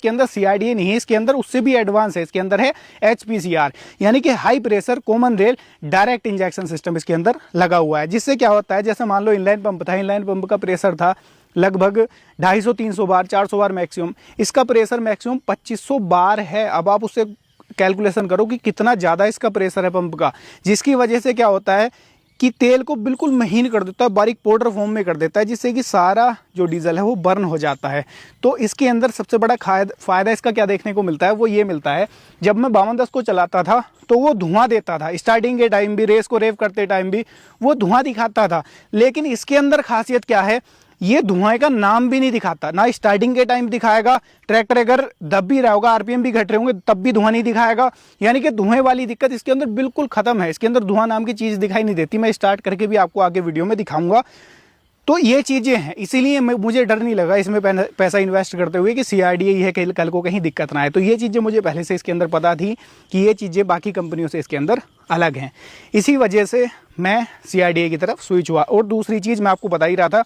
इसके अंदर CRDA नहीं है, इसके अंदर उससे भी एडवांस है, इसके अंदर है HPCR, यानी कि high pressure common rail direct injection system इसके अंदर लगा हुआ है। जिससे क्या होता है, जैसे मान लो इनलाइन पंप था, इनलाइन पंप का प्रेशर था लगभग 250-300 बार, 400 बार मैक्सिमम, इसका प्रेशर मैक्सिमम 2500 बार है। अब आप उससे कैलकुलेशन करो कि कितना ज़्यादा इसका प्रेशर है पंप का, जिसकी वजह से क्या होता है कि तेल को बिल्कुल महीन कर देता है, बारीक पाउडर फॉर्म में कर देता है, जिससे कि सारा जो डीजल है वो बर्न हो जाता है। तो इसके अंदर सबसे बड़ा फ़ायदा इसका क्या देखने को मिलता है, वो ये मिलता है, जब मैं 5210 को चलाता था तो वो धुआं देता था, स्टार्टिंग के टाइम भी, रेस को रेव करते टाइम भी वो धुआं दिखाता था। लेकिन इसके अंदर खासियत क्या है, ये धुआं का नाम भी नहीं दिखाता, ना स्टार्टिंग के टाइम दिखाएगा, ट्रैक्टर अगर दब भी रहा होगा, RPM भी घट रहे होंगे तब भी धुआं नहीं दिखाएगा, यानी कि धुएं वाली दिक्कत इसके अंदर बिल्कुल खत्म है। इसके अंदर धुआं नाम की चीज़ दिखाई नहीं देती। मैं स्टार्ट करके भी आपको आगे वीडियो में दिखाऊंगा। तो ये चीज़ें हैं, इसीलिए मुझे डर नहीं लगा इसमें पैसा इन्वेस्ट करते हुए कि CRDA ही है, कल को कहीं दिक्कत ना आए। तो ये चीज़ें मुझे पहले से इसके अंदर पता थी कि ये चीज़ें बाकी कंपनियों से इसके अंदर अलग हैं, इसी वजह से मैं CRDA की तरफ स्विच हुआ। और दूसरी चीज़ मैं आपको बता ही रहा था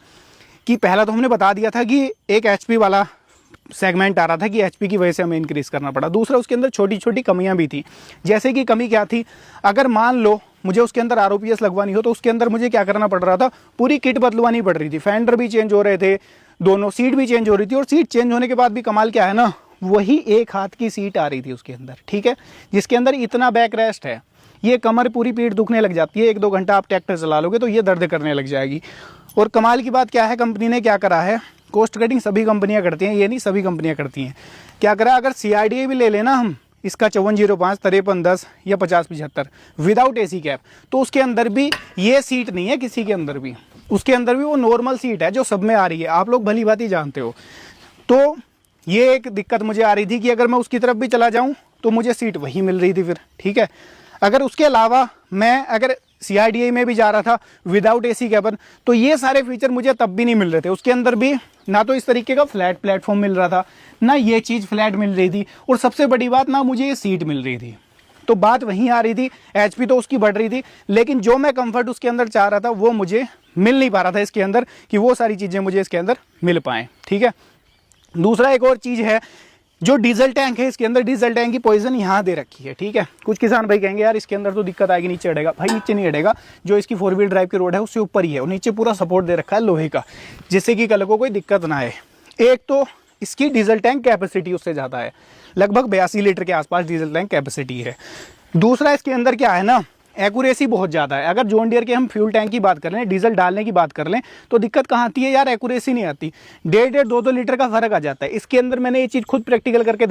कि पहला तो हमने बता दिया था कि एक HP वाला सेगमेंट आ रहा था कि HP की वजह से हमें इंक्रीज़ करना पड़ा। दूसरा, उसके अंदर छोटी छोटी कमियां भी थी। जैसे कि कमी क्या थी, अगर मान लो मुझे उसके अंदर ROPS लगवानी हो तो उसके अंदर मुझे क्या करना पड़ रहा था, पूरी किट बदलवानी पड़ रही थी, फेंडर भी चेंज हो रहे थे, दोनों सीट भी चेंज हो रही थी। और सीट चेंज होने के बाद भी कमाल क्या है ना, वही एक हाथ की सीट आ रही थी उसके अंदर, ठीक है, जिसके अंदर इतना बैक रेस्ट है, ये कमर पूरी पीठ दुखने लग जाती है। 1-2 घंटा आप ट्रैक्टर चला लोगे तो ये दर्द करने लग जाएगी। और कमाल की बात क्या है, कंपनी ने क्या करा है, कॉस्ट कटिंग सभी कंपनियां करती हैं, ये नहीं सभी कंपनियां करती हैं। क्या करा, अगर CRDA भी ले लेना हम, इसका 5405, 5310 या 5075 विदाउट AC कैप, तो उसके अंदर भी ये सीट नहीं है किसी के अंदर भी, उसके अंदर भी वो नॉर्मल सीट है जो सब में आ रही है, आप लोग भली बात ही जानते हो। तो ये एक दिक्कत मुझे आ रही थी कि अगर मैं उसकी तरफ भी चला जाऊँ तो मुझे सीट वही मिल रही थी फिर, ठीक है। अगर उसके अलावा मैं अगर CRDA में भी जा रहा था विदाउट AC कैबन, तो ये सारे फीचर मुझे तब भी नहीं मिल रहे थे। उसके अंदर भी ना तो इस तरीके का फ्लैट प्लेटफॉर्म मिल रहा था, ना ये चीज़ फ्लैट मिल रही थी, और सबसे बड़ी बात, ना मुझे ये सीट मिल रही थी। तो बात वहीं आ रही थी, HP तो उसकी बढ़ रही थी, लेकिन जो मैं कंफर्ट उसके अंदर चाह रहा था वो मुझे मिल नहीं पा रहा था इसके अंदर, कि वो सारी चीज़ें मुझे इसके अंदर मिल पाएँ, ठीक है। दूसरा एक और चीज़ है, जो डीजल टैंक है इसके अंदर, डीजल टैंक की पोजीशन यहाँ दे रखी है, ठीक है। कुछ किसान भाई कहेंगे यार इसके अंदर तो दिक्कत आएगी, नीचे अड़ेगा। भाई नीचे नहीं अड़ेगा, जो इसकी 4 व्हील ड्राइव की रोड है उससे ऊपर ही है, और नीचे पूरा सपोर्ट दे रखा है लोहे का, जिससे कि कल को कोई दिक्कत ना आए। एक तो इसकी डीजल टैंक कैपेसिटी उससे ज़्यादा है, लगभग 82 लीटर के आसपास डीजल टैंक कैपेसिटी है। दूसरा, इसके अंदर क्या है ना, एक्यूरेसी बहुत ज़्यादा है। अगर जॉन डियर के हम फ्यूल टैंक की बात कर लें, डीजल डालने की बात कर लें, तो दिक्कत कहाँ आती है यार, एक्यूरेसी नहीं आती, 1.5-2 लीटर का फर्क आ जाता है। इसके अंदर मैंने ये चीज़ खुद प्रैक्टिकल करके